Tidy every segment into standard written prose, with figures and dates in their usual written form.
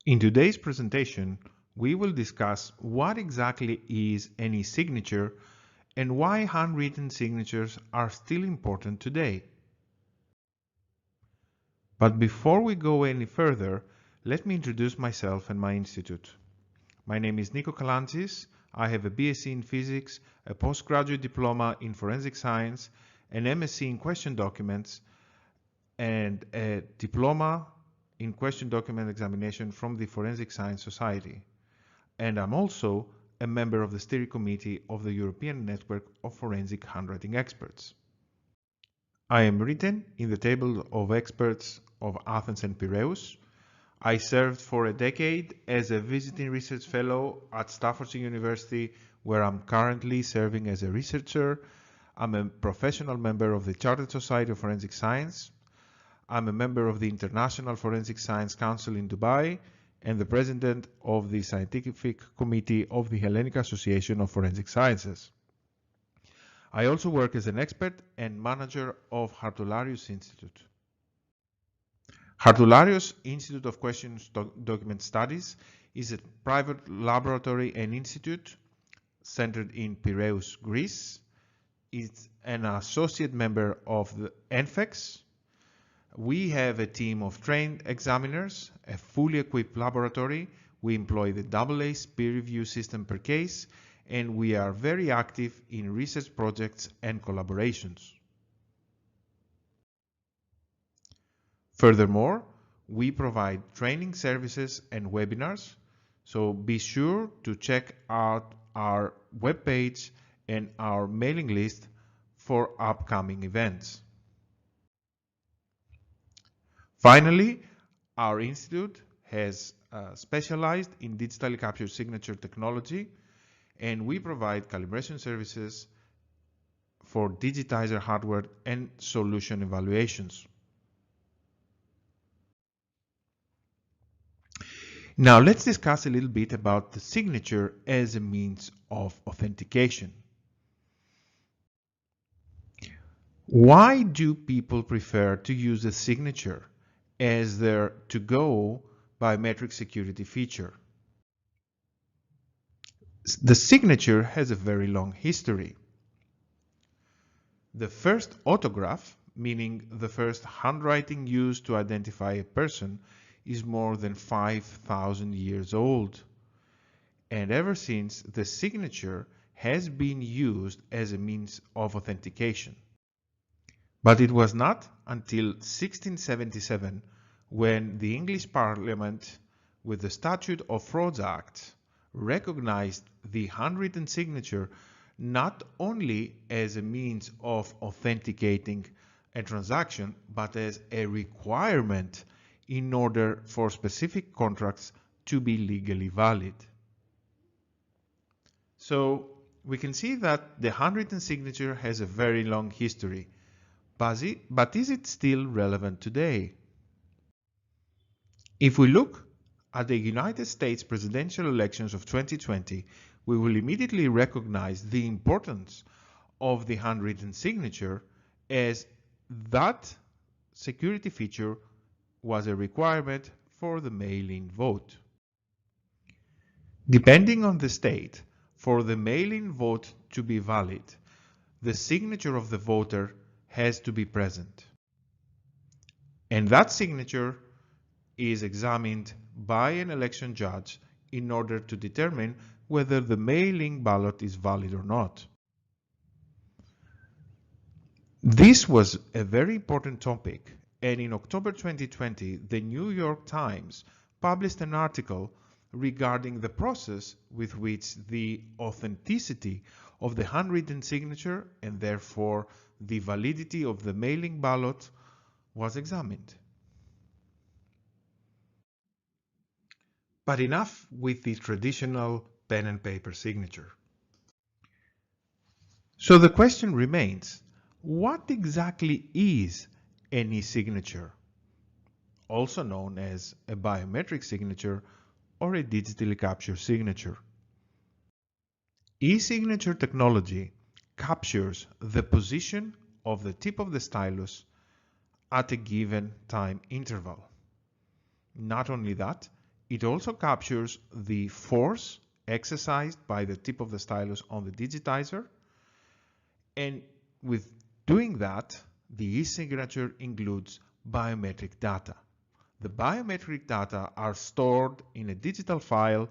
In today's presentation, we will discuss what exactly is an e-signature and why handwritten signatures are still important today. But before we go any further, let me introduce myself and my institute. My name is Nico Kalantzis. I have a BSc in Physics, a postgraduate diploma in Forensic Science, an MSc in Question Documents, and a diploma in Question Document Examination from the Forensic Science Society. And I'm also a member of the steering committee of the European Network of Forensic Handwriting Experts. I am written in the table of experts of Athens and Piraeus. I served for a decade as a visiting research fellow at Staffordshire University, where I'm currently serving as a researcher. I'm a professional member of the Chartered Society of Forensic Science. I'm a member of the International Forensic Science Council in Dubai and the president of the Scientific Committee of the Hellenic Association of Forensic Sciences. I also work as an expert and manager of Hartolarius Institute. Hartolarius Institute of Questions Document Studies is a private laboratory and institute centered in Piraeus, Greece. It's an associate member of the NFEX. We have a team of trained examiners, a fully equipped laboratory. We employ the AA peer review system per case, and we are very active in research projects and collaborations. Furthermore, we provide training services and webinars, so be sure to check out our webpage and our mailing list for upcoming events. Finally, our institute has specialized in digitally captured signature technology, and we provide calibration services for digitizer hardware and solution evaluations. Now let's discuss a little bit about the signature as a means of authentication. Why do people prefer to use a signature as their to-go biometric security feature? The signature has a very long history. The first autograph, meaning the first handwriting used to identify a person, is more than 5,000 years old. And ever since, the signature has been used as a means of authentication. But it was not until 1677 when the English Parliament, with the Statute of Frauds Act, recognized the handwritten signature not only as a means of authenticating a transaction, but as a requirement in order for specific contracts to be legally valid. So we can see that the handwritten signature has a very long history, but is it still relevant today? If we look at the United States presidential elections of 2020, we will immediately recognize the importance of the handwritten signature, as that security feature was a requirement for the mail-in vote. Depending on the state, for the mail-in vote to be valid, the signature of the voter has to be present. And that signature is examined by an election judge in order to determine whether the mail-in ballot is valid or not. This was a very important topic, and in October 2020, the New York Times published an article regarding the process with which the authenticity of the handwritten signature and therefore the validity of the mail-in ballot was examined. But enough with the traditional pen and paper signature. So the question remains, what exactly is an e-signature, also known as a biometric signature or a digitally captured signature? E-signature technology captures the position of the tip of the stylus at a given time interval. Not only that, It also captures the force exercised by the tip of the stylus on the digitizer, and with doing that, the e-signature includes biometric data. The biometric data are stored in a digital file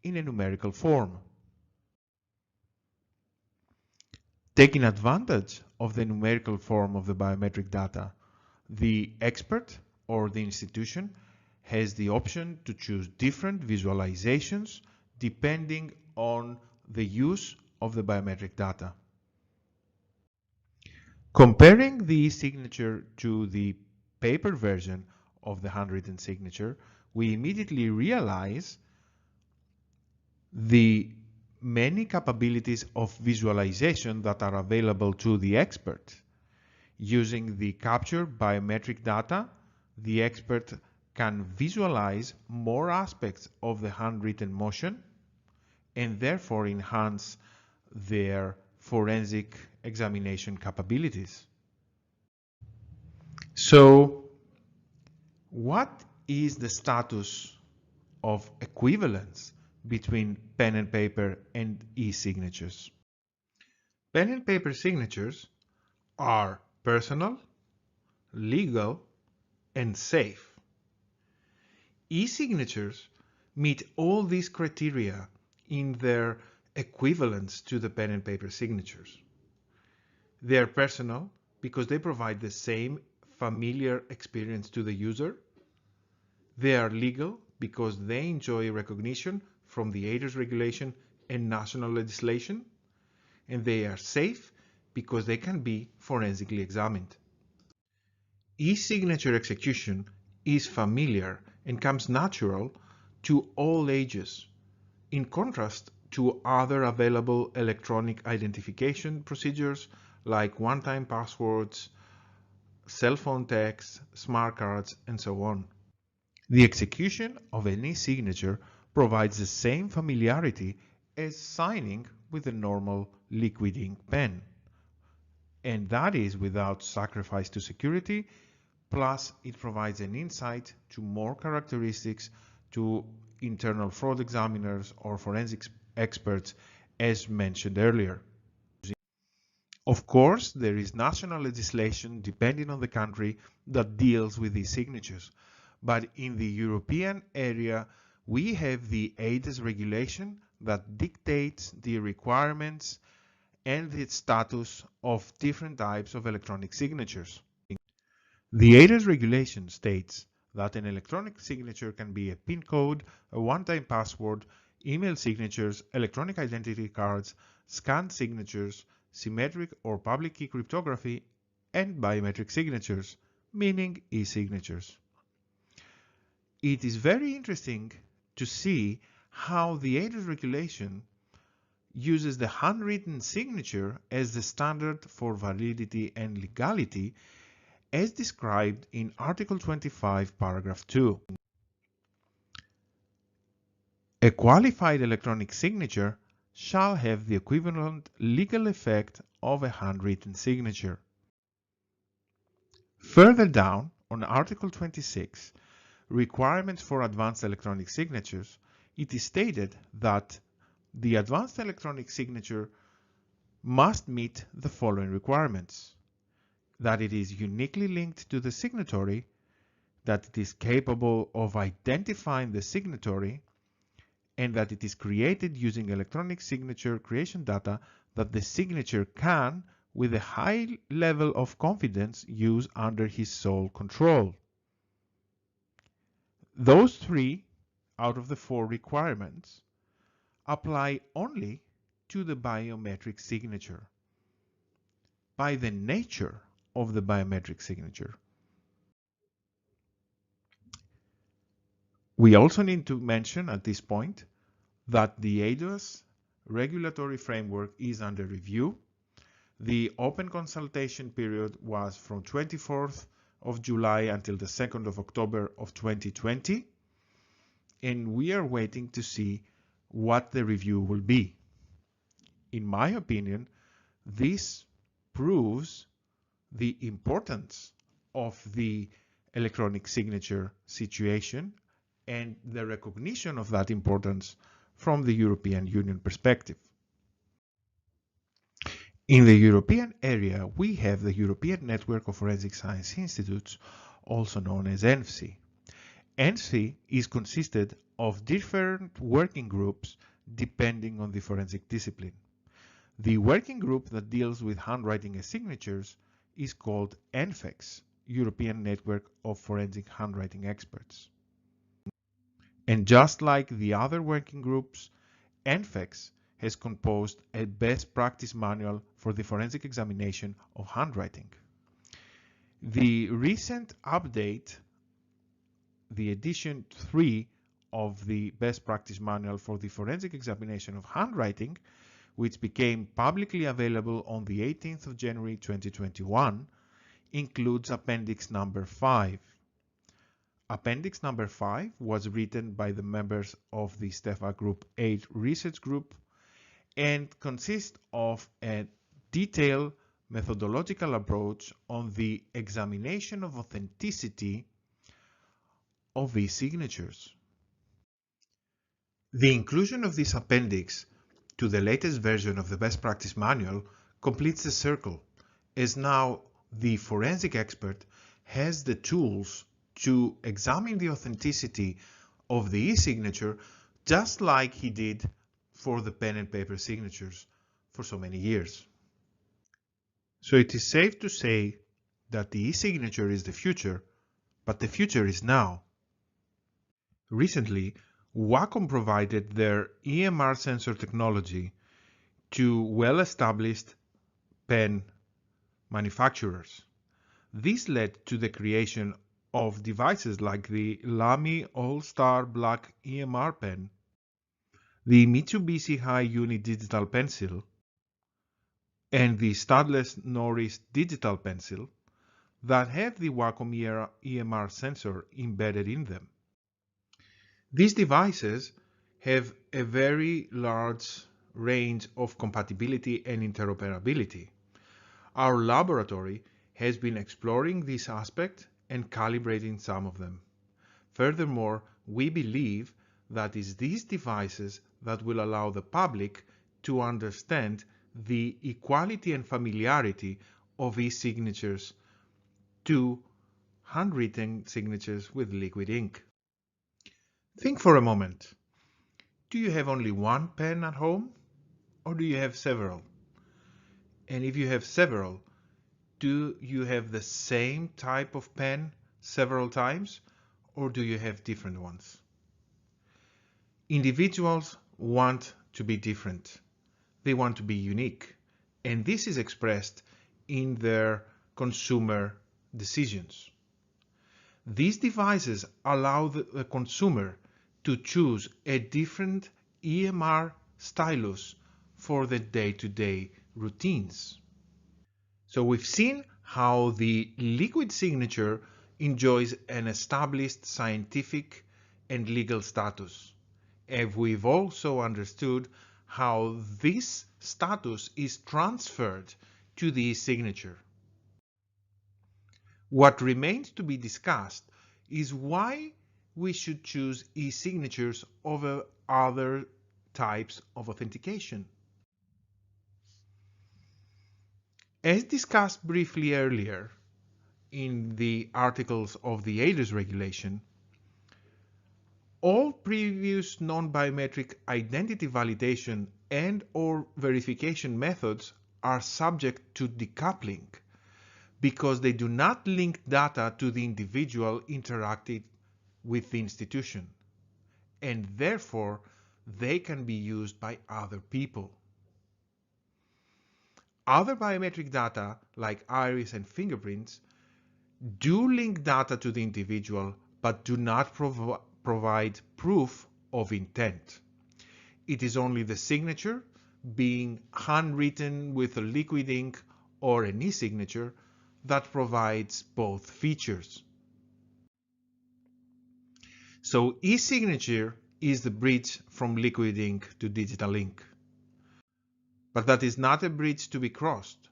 in a numerical form. Taking advantage of the numerical form of the biometric data, the expert or the institution has the option to choose different visualizations depending on the use of the biometric data. Comparing the e-signature to the paper version of the handwritten signature, we immediately realize the many capabilities of visualization that are available to the expert. Using the captured biometric data, the expert can visualize more aspects of the handwritten motion and therefore enhance their forensic examination capabilities. So, what is the status of equivalence between pen and paper and e-signatures? Pen and paper signatures are personal, legal, and safe. E-signatures meet all these criteria in their equivalence to the pen and paper signatures. They are personal because they provide the same familiar experience to the user. They are legal because they enjoy recognition from the ADAS regulation and national legislation. And they are safe because they can be forensically examined. E-signature execution is familiar and comes natural to all ages, in contrast to other available electronic identification procedures like one-time passwords, cell phone text, smart cards, and so on. The execution of an e-signature provides the same familiarity as signing with a normal liquid ink pen, and that is without sacrifice to security. Plus, it provides an insight to more characteristics to internal fraud examiners or forensics experts, as mentioned earlier. Of course, there is national legislation, depending on the country, that deals with these signatures. But in the European area, we have the ADAS regulation that dictates the requirements and the status of different types of electronic signatures. The ADAS regulation states that an electronic signature can be a PIN code, a one-time password, email signatures, electronic identity cards, scanned signatures, symmetric or public key cryptography, and biometric signatures, meaning e-signatures. It is very interesting to see how the ADAS regulation uses the handwritten signature as the standard for validity and legality, as described in Article 25, Paragraph 2. A qualified electronic signature shall have the equivalent legal effect of a handwritten signature. Further down, on Article 26, Requirements for Advanced Electronic Signatures, it is stated that the advanced electronic signature must meet the following requirements: that it is uniquely linked to the signatory, that it is capable of identifying the signatory, and that it is created using electronic signature creation data that the signature can, with a high level of confidence, use under his sole control. Those 3 out of the 4 requirements apply only to the biometric signature, by the nature of the biometric signature. We also need to mention at this point that the ADAS regulatory framework is under review. The open consultation period was from 24th of July until the 2nd of October of 2020, and we are waiting to see what the review will be. In my opinion, this proves the importance of the electronic signature situation and the recognition of that importance from the European Union perspective. In the European area, we have the European Network of Forensic Science Institutes, also known as ENFSI. ENFSI is consisted of different working groups depending on the forensic discipline. The working group that deals with handwriting and signatures is called ENFEX, European Network of Forensic Handwriting Experts. And just like the other working groups, ENFEX has composed a best practice manual for the forensic examination of handwriting. The recent update, the edition 3 of the best practice manual for the forensic examination of handwriting, which became publicly available on the 18th of January 2021, includes Appendix number 5. Appendix number 5 was written by the members of the STEFA Group 8 research group and consists of a detailed methodological approach on the examination of authenticity of e-signatures. The inclusion of this appendix to the latest version of the best practice manual completes the circle, as now the forensic expert has the tools to examine the authenticity of the e-signature just like he did for the pen and paper signatures for so many years. So it is safe to say that the e-signature is the future, but the future is now. Recently, Wacom provided their EMR sensor technology to well-established pen manufacturers. This led to the creation of devices like the Lamy All-Star Black EMR pen, the Mitsubishi Hi-Uni digital pencil, and the Studless Norris digital pencil that have the Wacom EMR sensor embedded in them. These devices have a very large range of compatibility and interoperability. Our laboratory has been exploring this aspect and calibrating some of them. Furthermore, we believe that it's these devices that will allow the public to understand the equality and familiarity of e-signatures to handwritten signatures with liquid ink. Think for a moment. Do you have only one pen at home, or do you have several? And if you have several, do you have the same type of pen several times, or do you have different ones? Individuals want to be different. They want to be unique, and this is expressed in their consumer decisions. These devices allow the consumer to choose a different EMR stylus for the day-to-day routines. So we've seen how the liquid signature enjoys an established scientific and legal status. And we've also understood how this status is transferred to the e-signature. What remains to be discussed is why we should choose e-signatures over other types of authentication. As discussed briefly earlier in the articles of the ADRES regulation, all previous non-biometric identity validation and/or verification methods are subject to decoupling because they do not link data to the individual interacting with the institution, and therefore they can be used by other people. Other biometric data, like iris and fingerprints, do link data to the individual but do not provide proof of intent. It is only the signature, being handwritten with a liquid ink or an e-signature, that provides both features. So e-signature is the bridge from liquid ink to digital ink. But that is not a bridge to be crossed.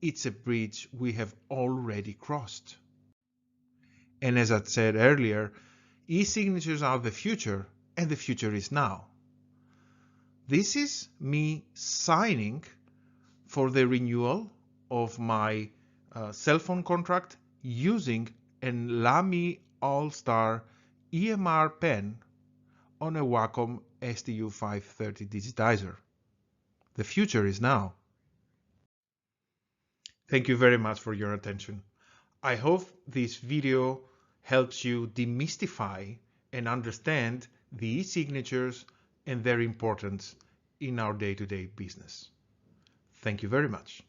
It's a bridge we have already crossed. And as I said earlier, E-signatures are the future, and the future is now. This is me signing for the renewal of my cell phone contract using an Lamy All-Star EMR pen on a Wacom STU530 digitizer. The future is now. Thank you very much for your attention. I hope this video helps you demystify and understand the e-signatures and their importance in our day-to-day business. Thank you very much.